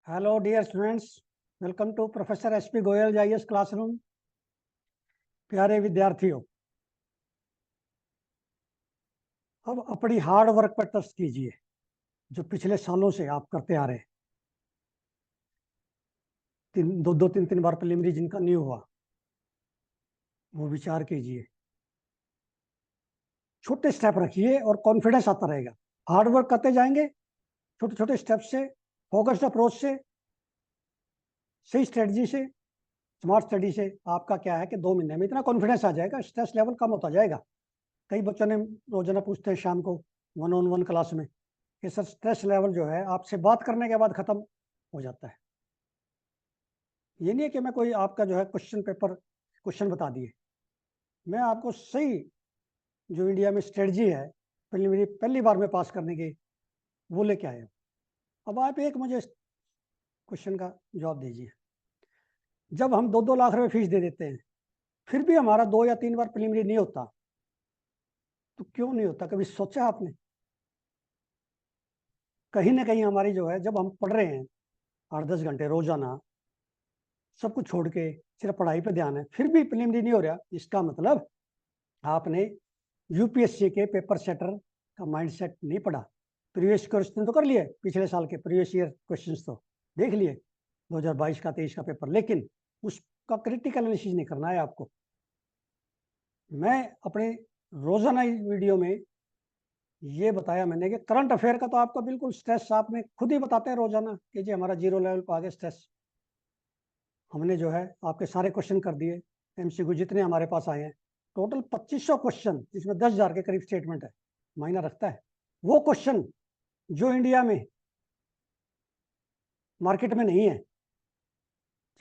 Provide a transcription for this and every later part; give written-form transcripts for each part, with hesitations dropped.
Hello dear students, welcome to professor SP Goyal जाइएस classroom. प्यारे विद्यार्थियों, अब अपनी हार्ड वर्क पर ट्रस्ट कीजिए जो पिछले सालों से आप करते आ रहे हैं। तीन बार प्रीलिमिनरी जिनका नहीं हुआ वो विचार कीजिए, छोटे स्टेप रखिए और कॉन्फिडेंस आता रहेगा। हार्ड वर्क करते जाएंगे, छोटे छोटे स्टेप से, फोकस्ड अप्रोच से, सही स्ट्रेटजी से, स्मार्ट स्टडी से आपका क्या है कि 2 महीने में इतना कॉन्फिडेंस आ जाएगा, स्ट्रेस लेवल कम होता जाएगा। कई बच्चों ने रोजाना पूछते हैं शाम को 1-on-1 क्लास में कि सर स्ट्रेस लेवल जो है आपसे बात करने के बाद खत्म हो जाता है। ये नहीं है कि मैं कोई आपका जो है क्वेश्चन बता दिए, मैं आपको सही जो इंडिया में स्ट्रेटजी है प्रीलिमिनरी पहली बार में पास करने की वो लेके आए। अब आप एक मुझे क्वेश्चन का जवाब दीजिए, जब हम 2-2 लाख रुपए फीस दे देते हैं फिर भी हमारा 2 या 3 बार प्रीलिमिनरी नहीं होता, तो क्यों नहीं होता? कभी सोचा आपने? कहीं ना कहीं हमारी जो है, जब हम पढ़ रहे हैं 8-10 घंटे रोजाना, सब कुछ छोड़ के सिर्फ पढ़ाई पे ध्यान है, फिर भी प्रीलिमिनरी नहीं हो रहा, इसका मतलब आपने यूपीएससी के पेपर सेटर का माइंडसेट नहीं पढ़ा। प्रीवियस क्वेश्चन तो कर लिए, पिछले साल के प्रीवियस ईयर क्वेश्चंस तो देख लिए, 2022 का 23 का पेपर, लेकिन उसका क्रिटिकल एनालिसिस नहीं करना है आपको। मैं अपने रोजाना वीडियो में ये बताया मैंने कि करंट अफेयर का तो आपको बिल्कुल स्ट्रेस आपने खुद ही बताते हैं रोजाना कि जी हमारा 0 लेवल पर आ गया स्ट्रेस। हमने जो है आपके सारे क्वेश्चन कर दिए, एमसीक्यू जितने हमारे पास आए हैं, टोटल 2500 क्वेश्चन, जिसमें 10,000 के करीब स्टेटमेंट है, मायना रखता है। वो क्वेश्चन जो इंडिया में मार्केट में नहीं है,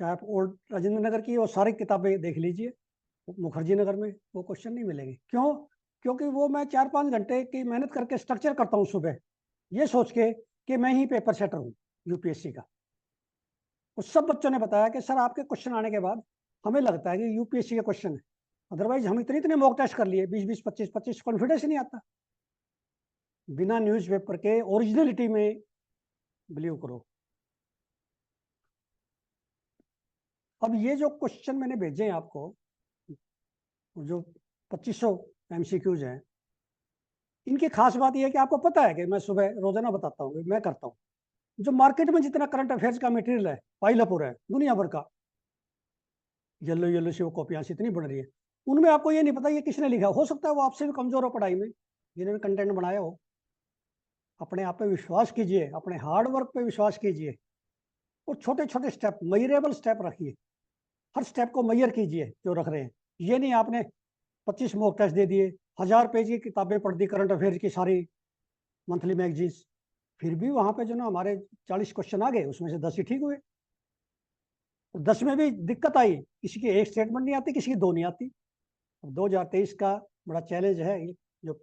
चाहे आप ओल्ड राजेंद्र नगर की वो सारी किताबें देख लीजिए, मुखर्जी नगर में वो क्वेश्चन नहीं मिलेंगे। क्यों? क्योंकि वो मैं 4-5 घंटे की मेहनत करके स्ट्रक्चर करता हूँ सुबह, ये सोच के कि मैं ही पेपर सेटर हूँ यूपीएससी का। उस सब बच्चों ने बताया कि सर आपके क्वेश्चन आने के बाद हमें लगता है कि यूपीएससी के क्वेश्चन है, अदरवाइज हम इतने इतने मॉक टेस्ट कर लिए 20-20, 25-25, कॉन्फिडेंस ही नहीं आता। बिना न्यूज़पेपर के ओरिजिनलिटी में बिलीव करो। अब ये जो क्वेश्चन मैंने भेजे हैं आपको, जो 2500 एमसीक्यूज हैं, इनकी खास बात यह है कि आपको पता है कि मैं सुबह रोजाना बताता हूँ, मैं करता हूँ। जो मार्केट में जितना करंट अफेयर्स का मटेरियल है पाइल अप हो रहा है दुनिया भर का, येलो येलो सी वो कॉपियां इतनी बन रही है, उनमें आपको ये नहीं पता ये किसने लिखा। हो सकता है वो आपसे भी कमजोर हो पढ़ाई में, जिन्होंने कंटेंट बनाया हो। अपने आप पे विश्वास कीजिए, अपने हार्ड वर्क पे विश्वास कीजिए और छोटे छोटे स्टेप, मेजरेबल स्टेप रखिए। हर स्टेप को मेजर कीजिए जो रख रहे हैं। ये नहीं आपने 25 मॉक टेस्ट दे दिए, 1000 पेज की किताबें पढ़ दी करंट अफेयर की सारी, मंथली मैगजीन्स, फिर भी वहां पे जो ना हमारे 40 क्वेश्चन आ गए, उसमें से 10 ही ठीक हुए। और 10 में भी दिक्कत आई, किसी की एक स्टेटमेंट नहीं आती, किसी की 2 नहीं आती। 2023 का बड़ा चैलेंज है ये जो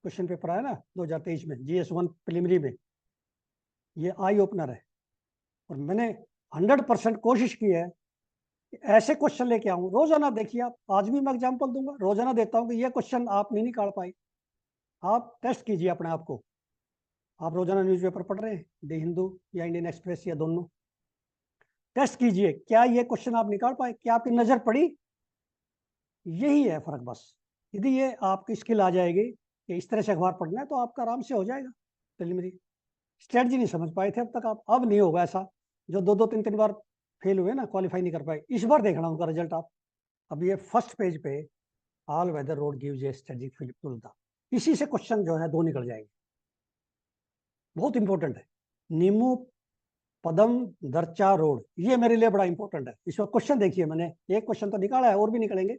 क्वेश्चन पेपर आया ना 2023 में GS1 प्रीलिमिनरी में, ये आई ओपनर है। और मैंने 100% कोशिश की है कि ऐसे क्वेश्चन लेके आऊं रोजाना। देखिए आप, आज भी मैं एग्जांपल दूंगा, रोजाना देता हूं कि ये क्वेश्चन आप नहीं निकाल पाए। आप टेस्ट कीजिए अपने आप को। आप रोजाना न्यूज़पेपर पढ़ रहे हैं, द हिंदू या इंडियन एक्सप्रेस या दोनों, टेस्ट कीजिए क्या ये क्वेश्चन आप निकाल पाए, क्या आपकी नजर पड़ी? यही है फर्क बस। यदि ये आपकी स्किल आ जाएगी कि इस तरह से अखबार पढ़ना है, तो आपका आराम से हो जाएगा प्रीलिमिनरी। स्ट्रेटजी नहीं समझ पाए थे अब तक आप, अब नहीं होगा ऐसा। जो 2-2, 3-3 बार फेल हुए ना, क्वालिफाई नहीं कर पाए, इस बार देखना उनका रिजल्ट आप। अब ये फर्स्ट पेज पे all weather road gives a strategic fillips, इसी से क्वेश्चन जो है 2 निकल जाएंगे। बहुत इंपॉर्टेंट है। नीमू पदम दर्चा रोड, ये मेरे लिए बड़ा इंपॉर्टेंट है। इसका क्वेश्चन देखिए, मैंने एक क्वेश्चन तो निकाला है, और भी निकलेंगे।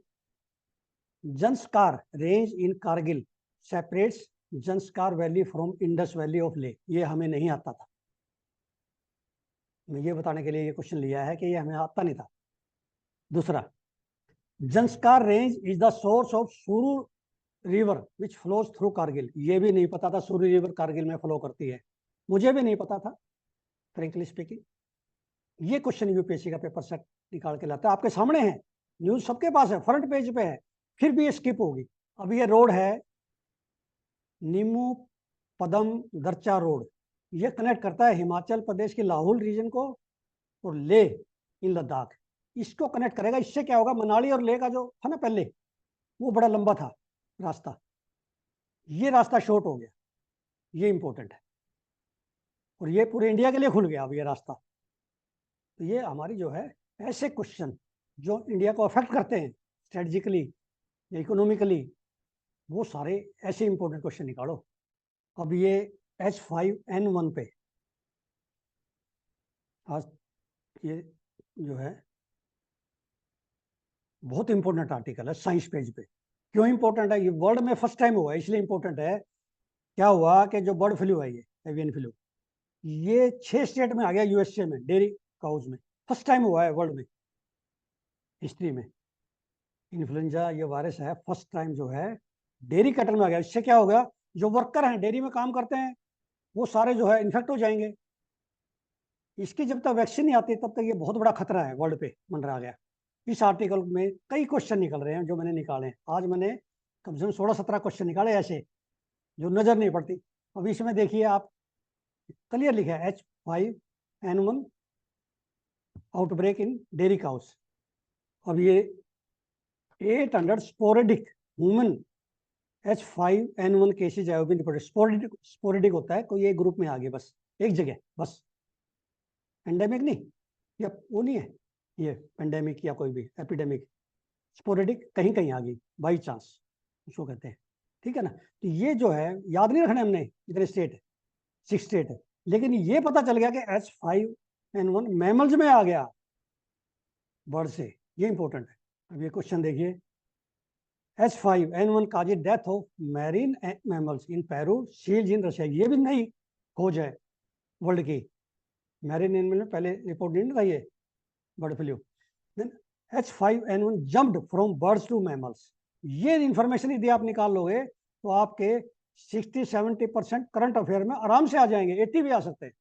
Zanskar range in Kargil separates Zanskar valley from Indus valley of ले, ये हमें नहीं आता था। मैं ये बताने के लिए ये क्वेश्चन लिया है कि ये हमें आता नहीं था। दूसरा, Zanskar range is the source of Suru river which flows through Kargil, ये भी नहीं पता था सुरू रिवर कारगिल में फ्लो करती है, मुझे भी नहीं पता था फ्रेंकली स्पीकिंग। ये क्वेश्चन यूपीएससी का पेपर सेट निकाल के लाता है, आपके सामने है, न्यूज सबके पास है, फ्रंट पेज पे है, फिर भी ये स्किप होगी। अब ये रोड है नीमू पदम दर्चा रोड, ये कनेक्ट करता है हिमाचल प्रदेश के लाहौल रीजन को और ले इन लद्दाख, इसको कनेक्ट करेगा। इससे क्या होगा, मनाली और लेह का जो था ना पहले, वो बड़ा लंबा था रास्ता, ये रास्ता शॉर्ट हो गया, ये इंपॉर्टेंट है, और ये पूरे इंडिया के लिए खुल गया अब ये रास्ता। तो ये हमारी जो है ऐसे क्वेश्चन जो इंडिया को अफेक्ट करते हैं स्ट्रेटजिकली या इकोनॉमिकली, वो सारे ऐसे इंपॉर्टेंट क्वेश्चन निकालो। अब ये H5N1 पे आज ये जो है बहुत इंपॉर्टेंट आर्टिकल है साइंस पेज पे। क्यों इंपॉर्टेंट है, ये वर्ल्ड में फर्स्ट टाइम हुआ है इसलिए इंपॉर्टेंट है। क्या हुआ कि जो बर्ड फ्लू है, ये एवियन फ्लू, ये 6 स्टेट में आ गया यूएसए में, डेयरी काउज में, फर्स्ट टाइम हुआ है वर्ल्ड में हिस्ट्री में। इन्फ्लुएंजा ये वायरस है फर्स्ट टाइम जो है डेयरी कैटल में आ गया। इससे क्या होगा, जो वर्कर हैं डेयरी में काम करते हैं वो सारे जो है इन्फेक्ट हो जाएंगे। इसकी जब तक वैक्सीन नहीं आती तब तक ये बहुत बड़ा खतरा है वर्ल्ड पे मंडरा गया। इस आर्टिकल में कई क्वेश्चन निकल रहे हैं जो मैंने निकाले। आज मैंने कम से कम 16-17 क्वेश्चन निकाले ऐसे जो नजर नहीं पड़ती। अब इसमें देखिए आप, क्लियर लिखा है H5N1 आउटब्रेक इन डेयरी काउस। अब ये 800 स्पोरेडिक ह्यूमन H5N1 केसेज है। स्पोरेडिक होता है, कोई एक ग्रुप में आ गए बस, एक जगह बस, एंडेमिक नहीं, या वो नहीं है ये पेंडेमिक या कोई भी एपिडेमिक। स्पोरेडिक कहीं कहीं आ गई बाई चांस, उसको कहते हैं, ठीक है ना। तो ये जो है याद नहीं रखना हमने, इतने स्टेट है, 6 स्टेट है, लेकिन ये पता चल गया कि H5N1 मैमल्स में आ गया बर्ड से, ये इंपॉर्टेंट है। अब ये क्वेश्चन देखिए, H5N1 cause death of marine mammals in Peru, seals in Russia. ये भी नई खोज है वर्ल्ड की, मैरीन एनिमल में पहले रिपोर्ट नहीं था ये bird flu. Then H5N1 jumped from birds to mammals. ये इंफॉर्मेशन यदि आप निकाल लोगे तो आपके 60-70% करंट अफेयर में आराम से आ जाएंगे, 80 भी आ सकते हैं।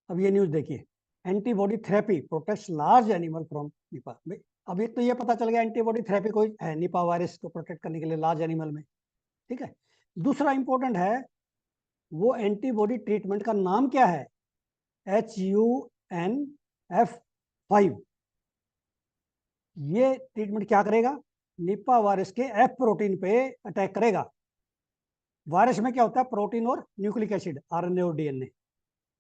अब ये न्यूज देखिए, antibody therapy protects large animal from Nipah. अब एक तो ये पता चल गया एंटीबॉडी थेरेपी कोई है निपा वायरस को प्रोटेक्ट करने के लिए लार्ज एनिमल में, ठीक है। दूसरा इंपॉर्टेंट है, वो एंटीबॉडी ट्रीटमेंट का नाम क्या है, HUNF5। ये ट्रीटमेंट क्या करेगा, निपा वायरस के एफ प्रोटीन पे अटैक करेगा। वायरस में क्या होता है, प्रोटीन और न्यूक्लिक एसिड, आरएनए और डीएनए।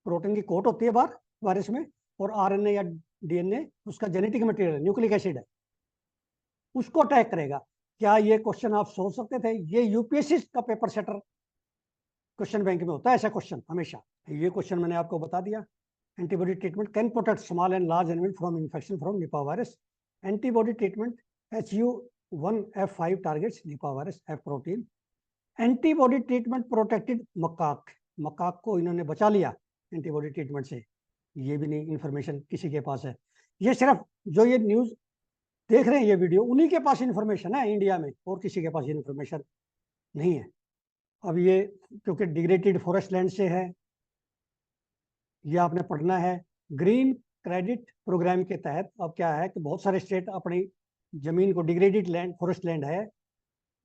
प्रोटीन की कोट होती है बाहर वायरस में, और आरएनए या डीएनए उसका जेनेटिक मटेरियल न्यूक्लिक एसिड है, उसको अटैक करेगा। क्या ये क्वेश्चन आप सोच सकते थे, ये यूपीएससी का पेपर सेटर क्वेश्चन बैंक में होता है ऐसा क्वेश्चन हमेशा। ये क्वेश्चन मैंने आपको बता दिया। Antibody treatment can protect small and large animal from infection from Nipah virus. Antibody treatment HU1F5 targets Nipah virus F protein. Antibody treatment protected macaque, macaque को इन्होंने बचा लिया एंटीबॉडी ट्रीटमेंट से। ये भी नहीं इंफॉर्मेशन किसी के पास है, ये सिर्फ जो ये न्यूज देख रहे हैं ये वीडियो, उन्हीं के पास इंफॉर्मेशन है इंडिया में, और किसी के पास ये इंफॉर्मेशन नहीं है। अब ये क्योंकि डिग्रेडेड फॉरेस्ट लैंड से है, ये आपने पढ़ना है। ग्रीन क्रेडिट प्रोग्राम के तहत अब क्या है कि बहुत सारे स्टेट अपनी जमीन को, डिग्रेडेड लैंड फॉरेस्ट लैंड है,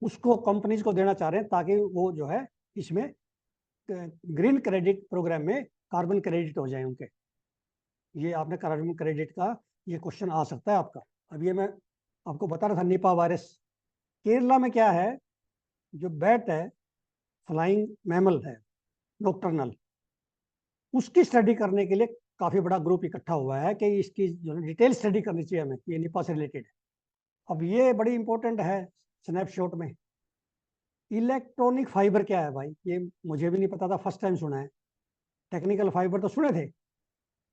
उसको कंपनीज को देना चाह रहे हैं ताकि वो जो है इसमें ग्रीन क्रेडिट प्रोग्राम में कार्बन क्रेडिट हो जाए उनके। ये आपने कार्बन क्रेडिट का ये क्वेश्चन आ सकता है आपका। अब ये मैं आपको बता रहा था निपा वायरस। केरला में क्या है, जो बैट है, फ्लाइंग मैमल है, नॉकटर्नल, उसकी स्टडी करने के लिए काफी बड़ा ग्रुप इकट्ठा हुआ है कि इसकी जो डिटेल स्टडी करनी चाहिए हमें, ये निपा से रिलेटेड है। अब ये बड़ी इंपॉर्टेंट है स्नैपशॉट में। इलेक्ट्रॉनिक फाइबर क्या है भाई, ये मुझे भी नहीं पता था, फर्स्ट टाइम सुना है। टेक्निकल फाइबर तो सुने थे,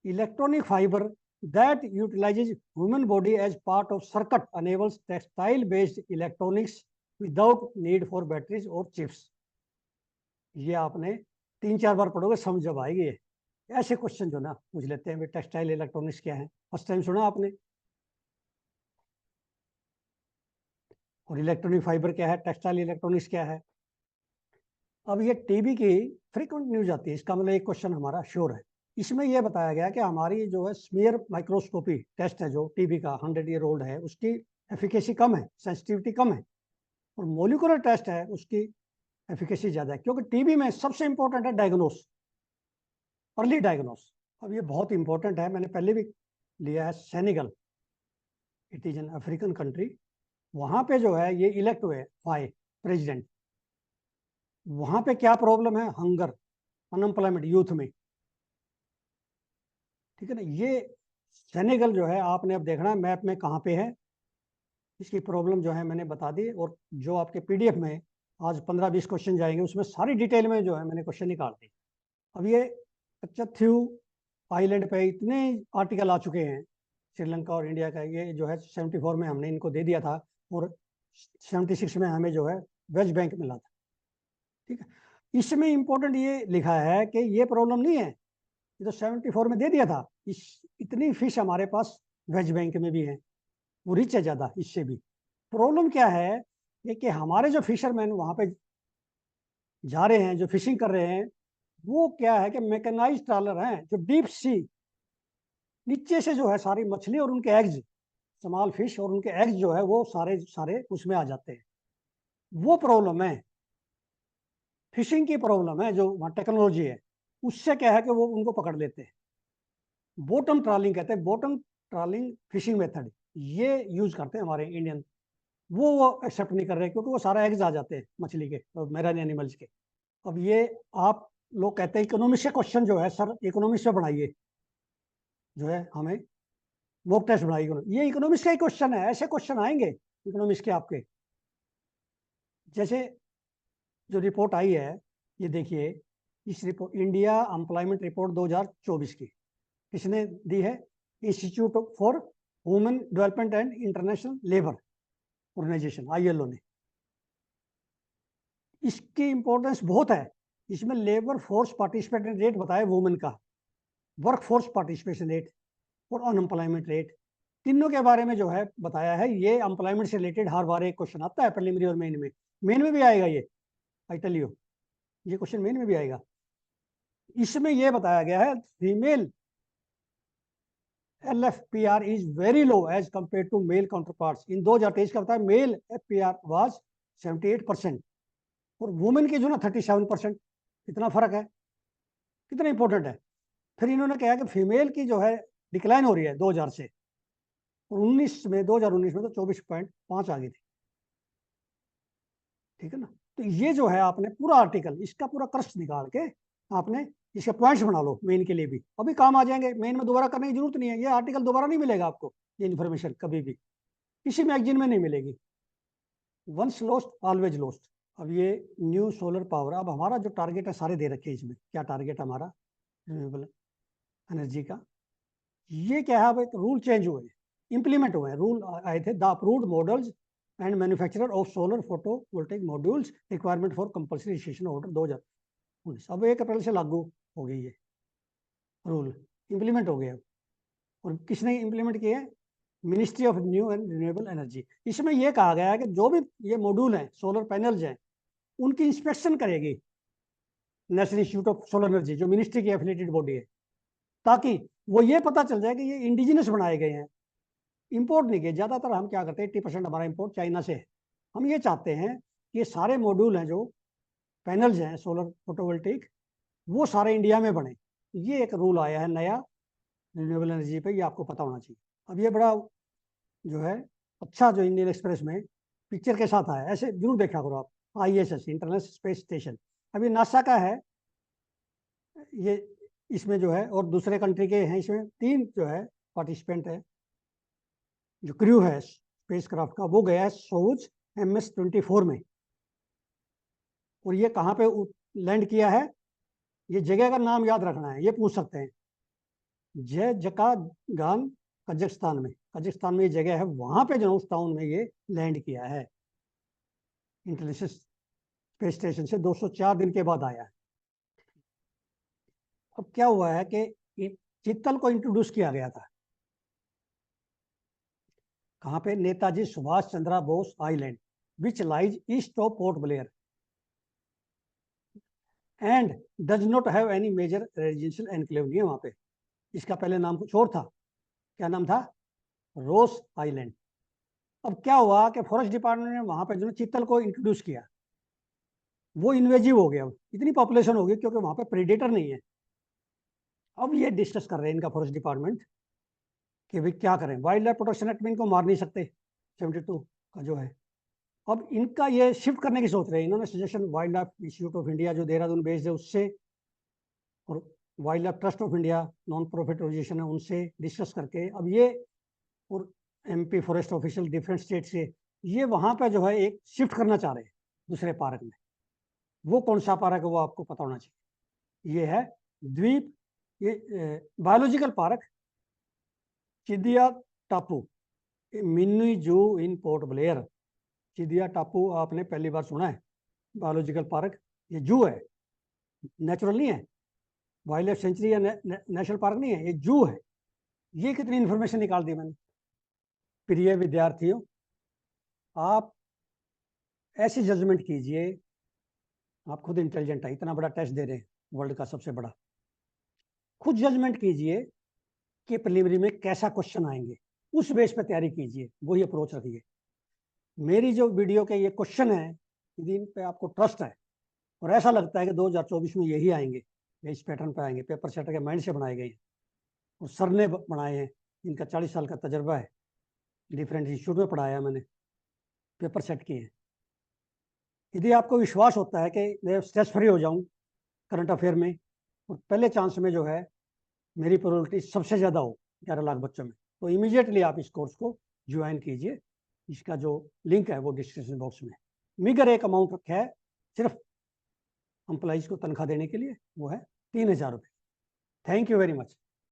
electronic fibre that utilizes human body as part of circuit enables textile based electronics without need for batteries or chips। ये आपने 3-4 बार पढ़ोगे समझ जब आएगी। ये ऐसे क्वेश्चन जो ना पूछ लेते हैं, टेक्सटाइल इलेक्ट्रॉनिक्स क्या है, फर्स्ट टाइम सुना आपने। और इलेक्ट्रॉनिक फाइबर क्या है, टेक्सटाइल इलेक्ट्रॉनिक्स क्या है। अब ये टीबी की फ्रीक्वेंट न्यूज आती है, इसका मतलब एक क्वेश्चन हमारा श्योर है। इसमें यह बताया गया कि हमारी जो है स्मीयर माइक्रोस्कोपी टेस्ट है जो टीबी का 100 ईयर ओल्ड है, उसकी एफिकेसी कम है, सेंसिटिविटी कम है, और मोलिकुलर टेस्ट है उसकी एफिकेसी ज़्यादा है, क्योंकि टीबी में सबसे इंपॉर्टेंट है डायग्नोस, अर्ली डायग्नोस। अब ये बहुत इंपॉर्टेंट है, मैंने पहले भी लिया है Senegal, it is an African country. वहां पे जो है ये इलेक्ट हुए फाई प्रेसिडेंट। वहां पे क्या प्रॉब्लम है? हंगर, अनएम्प्लॉयमेंट यूथ में, ठीक है ना। ये सेनेगल जो है आपने अब देखना है मैप में कहाँ पे है, इसकी प्रॉब्लम जो है मैंने बता दी। और जो आपके पीडीएफ में आज 15-20 क्वेश्चन जाएंगे उसमें सारी डिटेल में जो है मैंने क्वेश्चन निकाल दी। अब ये कच्चथ्यू आइलैंड पे इतने आर्टिकल आ चुके हैं श्रीलंका और इंडिया का, ये जो है 74 में हमने इनको दे दिया था और 76 में हमें जो है वेस्ट बैंक मिला था, ठीक है। इसमें इंपॉर्टेंट ये लिखा है कि ये प्रॉब्लम नहीं है, ये तो 74 में दे दिया था। इस इतनी फिश हमारे पास वेस्ट बैंक में भी है, वो रिच है ज़्यादा इससे भी। प्रॉब्लम क्या है ये कि हमारे जो फिशरमैन वहाँ पे जा रहे हैं, जो फिशिंग कर रहे हैं, वो क्या है कि मैकेनाइज्ड ट्रॉलर हैं जो डीप सी नीचे से जो है सारी मछली और उनके एग्स, स्मॉल फिश और उनके एग्स जो है वो सारे सारे उसमें आ जाते हैं। वो प्रॉब्लम है, फिशिंग की प्रॉब्लम है, जो वहाँ टेक्नोलॉजी है उससे क्या है कि वो उनको पकड़ लेते हैं। बॉटम ट्रॉलिंग कहते हैं, बॉटम ट्रॉलिंग फिशिंग मेथड ये यूज करते हैं हमारे इंडियन। वो एक्सेप्ट नहीं कर रहे क्योंकि वो सारा एग्स आ जाते हैं मछली के और मैरीन एनिमल्स के। अब ये आप लोग कहते हैं इकोनॉमिक्स के क्वेश्चन जो है सर इकोनॉमिक्स से बनाइए, जो है हमें मॉक टेस्ट बनाइए। ये इकोनॉमिक्स का ही क्वेश्चन है, ऐसे क्वेश्चन आएंगे इकोनॉमिक्स के आपके। जैसे जो रिपोर्ट आई है ये देखिए, इस रिपोर्ट इंडिया एम्प्लॉयमेंट रिपोर्ट 2024 की किसने दी है? Institute for Women Development and International Labour Organization ILO ने। इसकी इंपॉर्टेंस बहुत है। इसमें लेबर फोर्स पार्टिसिपेशन रेट बताया वुमेन का, वर्क फोर्स पार्टिसिपेशन रेट और अनएम्प्लॉयमेंट रेट, तीनों के बारे में जो है बताया है। ये एम्प्लॉयमेंट से रिलेटेड हर बार एक क्वेश्चन आता है प्रीलिमिनरी और मेन में। मेन में भी आएगा ये, आई टेल यू, ये क्वेश्चन मेन में भी आएगा। इसमें ये बताया गया है female LFPR is very low as compare to male counterparts. In 2023 का बताया मेल FPR वाज 78% और वुमेन की जो ना 37%। कितना फर्क है, कितना इंपॉर्टेंट है। फिर इन्होंने कहा कि फीमेल की जो है डिक्लाइन हो रही है 2000 से, और 2019 में तो 24.5 आ गई थी, ठीक है ना। तो ये जो है आपने पूरा आर्टिकल इसका पूरा क्रस्ट निकाल के आपने इसके पॉइंट्स बना लो मेन के लिए भी, अभी काम आ जाएंगे। मेन में दोबारा करने की जरूरत नहीं है, ये आर्टिकल दोबारा नहीं मिलेगा आपको, ये इन्फॉर्मेशन कभी भी किसी मैगजीन में नहीं मिलेगी। Once lost always lost. अब ये न्यू सोलर पावर, अब हमारा जो टारगेट है सारे दे रखे हैं इसमें, क्या टारगेट हमारा रिन्यूएबल एनर्जी का। ये क्या है, अब एक रूल चेंज हुए, इंप्लीमेंट हुए हैं रूल आए थे। The approved models and manufacturer of solar photovoltaic modules requirement for compulsory registration order 2019। अब 1 अप्रैल से लागू हो गई है, रूल इंप्लीमेंट हो गया। और किसने इंप्लीमेंट किया है? Ministry of new and renewable energy. इसमें यह कहा गया है कि जो भी ये मॉड्यूल हैं, सोलर पैनल्स हैं, उनकी इंस्पेक्शन करेगी national institute of solar energy, जो मिनिस्ट्री की एफिलिएटेड बॉडी है, ताकि वो ये पता चल जाए कि ये इंडिजिनस बनाए गए हैं, इंपोर्ट नहीं किए। ज़्यादातर हम क्या करते हैं, 80% हमारा इंपोर्ट चाइना से है। हम ये चाहते हैं कि ये सारे मॉड्यूल हैं जो पैनल्स हैं सोलर फोटोवोल्टेइक, वो सारे इंडिया में बने। ये एक रूल आया है नया रिन्यूएबल एनर्जी पे, ये आपको पता होना चाहिए। अब ये बड़ा जो है अच्छा, जो इंडियन एक्सप्रेस में पिक्चर के साथ आया, ऐसे जरूर देखा करो आप। ISS इंटरनेशनल स्पेस स्टेशन, अभी नासा का है ये, इसमें जो है और दूसरे कंट्री के हैं, इसमें 3 जो है पार्टिसिपेंट है, जो क्रू है स्पेस क्राफ्ट का, वो गया है सोयूज MS-24 में। और ये कहाँ पे लैंड किया है, ये जगह का नाम याद रखना है, ये पूछ सकते हैं। जकागान कजाकिस्तान में ये जगह है, वहां पे जो उस टाउन में ये लैंड किया है। इंटरनेशनल स्पेस स्टेशन से 204 दिन के बाद आया है। अब क्या हुआ है कि चित्तल को इंट्रोड्यूस किया गया था कहाँ पे? Netaji Subhash Chandra Bose island, which lies east of Port Blair and does not have any major residential enclave. नहीं है वहां पे, इसका पहले नाम कुछ और था। क्या नाम था? रोस आइलैंड। अब क्या हुआ कि फॉरेस्ट डिपार्टमेंट ने वहां पे जो चित्तल को इंट्रोड्यूस किया, वो इन्वेजिव हो गया, इतनी पॉपुलेशन हो गई क्योंकि वहां पे प्रेडेटर नहीं है। अब ये डिस्कस कर रहे हैं इनका फॉरेस्ट डिपार्टमेंट कि भाई क्या करें, वाइल्ड लाइफ प्रोटेक्शन एक्ट में इनको मार नहीं सकते 72 का जो है। अब इनका ये शिफ्ट करने की सोच रहे हैं, इन्होंने suggestion Wildlife Institute of India जो देहरादून बेस्ड है उससे, और Wildlife Trust of India non profit organisation है उनसे डिस्कस करके, अब ये और MP forest official different state से ये वहां पे जो है एक शिफ्ट करना चाह रहे हैं दूसरे पार्क में। वो कौन सा पार्क है वो आपको पता होना चाहिए। ये है द्वीप, ये बायोलॉजिकल पार्क चिदिया टापू, मिनी जू इन पोर्ट ब्लेयर। चिदिया टापू आपने पहली बार सुना है। बायोलॉजिकल पार्क, ये जू है, नेचुरल नहीं है, वाइल्ड लाइफ सेंचुरी या नेशनल पार्क नहीं है, ये जू है। ये कितनी इंफॉर्मेशन निकाल दी मैंने। प्रिय विद्यार्थियों, आप ऐसी जजमेंट कीजिए, आप खुद इंटेलिजेंट है, इतना बड़ा टेस्ट दे रहे हैं, वर्ल्ड का सबसे बड़ा, खुद जजमेंट कीजिए कि प्रीलिमिनरी में कैसा क्वेश्चन आएंगे, उस बेस पे तैयारी कीजिए, वही अप्रोच रखिए। मेरी जो वीडियो के ये क्वेश्चन है, यदि इन पे आपको ट्रस्ट है और ऐसा लगता है कि 2024 में यही आएंगे या इस पैटर्न पे आएंगे, पेपर सेटर के माइंड से बनाए गए और सर ने बनाए हैं, इनका 40 साल का तजर्बा है, डिफरेंट इंस्टीट्यूट में पढ़ाया मैंने, पेपर सेट किए हैं। यदि आपको विश्वास होता है कि मैं स्ट्रेस फ्री हो जाऊं करंट अफेयर में और पहले चांस में जो है मेरी प्रोबेबिलिटी सबसे ज़्यादा हो 11 लाख बच्चों में, तो इमीडिएटली आप इस कोर्स को ज्वाइन कीजिए। इसका जो लिंक है वो डिस्क्रिप्शन बॉक्स में। मीगर एक अमाउंट रखा है सिर्फ एम्प्लॉइज को तनख्वाह देने के लिए, वो है 3000 रुपये। Thank you very much.